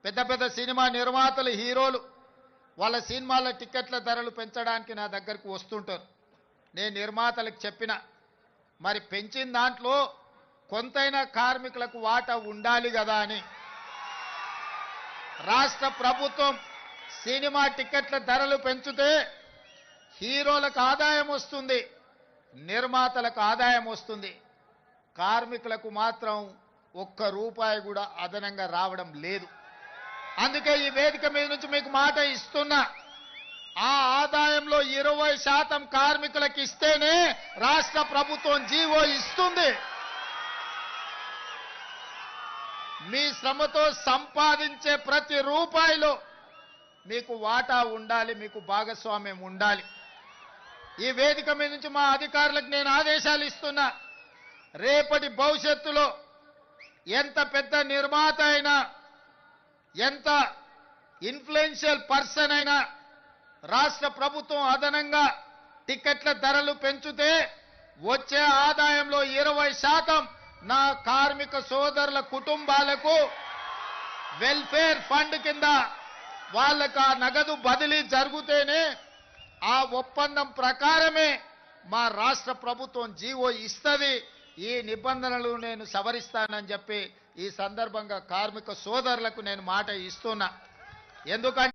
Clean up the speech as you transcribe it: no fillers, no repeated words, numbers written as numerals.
పెద్ద పెద్ద సినిమా నిర్మాతలు హీరోలు వాళ్ళ సినిమాల టికెట్ల ధరలు పెంచడానికి నా దగ్గరకు వస్తుంటారు. నేను నిర్మాతలకు చెప్పిన మరి పెంచిన దాంట్లో కొంతైనా కార్మికులకు వాటా ఉండాలి కదా అని. రాష్ట్ర ప్రభుత్వం సినిమా టికెట్ల ధరలు పెంచితే హీరోలకు ఆదాయం వస్తుంది, నిర్మాతలకు ఆదాయం వస్తుంది, కార్మికులకు మాత్రం ఒక్క రూపాయి కూడా అదనంగా రావడం లేదు. అందుకే ఈ వేదిక మీద నుంచి మీకు మాట ఇస్తున్నా, ఆ ఆదాయంలో 20% కార్మికులకు ఇస్తేనే రాష్ట్ర ప్రభుత్వం జీవో ఇస్తుంది. మీ శ్రమతో సంపాదించే ప్రతి రూపాయిలో మీకు వాటా ఉండాలి, మీకు భాగస్వామ్యం ఉండాలి. ఈ వేదిక మీద నుంచి మా అధికారులకు నేను ఆదేశాలు ఇస్తున్నా, రేపటి భవిష్యత్తులో ఎంత పెద్ద నిర్మాత అయినా, ఎంత ఇన్ఫ్లుయెన్షియల్ పర్సన్ అయినా రాష్ట్ర ప్రభుత్వం అదనంగా టికెట్ల ధరలు పెంచితే వచ్చే ఆదాయంలో 20% నా కార్మిక సోదరుల కుటుంబాలకు వెల్ఫేర్ ఫండ్ కింద వాళ్ళకు ఆ నగదు బదిలీ జరిగితేనే ఆ ఒప్పందం ప్రకారమే మా రాష్ట్ర ప్రభుత్వం జీవో ఇస్తుంది. ఈ నిబంధనలు నేను సవరిస్తానని చెప్పి ఈ సందర్భంగా కార్మిక సోదరులకు నేను మాట ఇస్తున్నా. ఎందుకంటే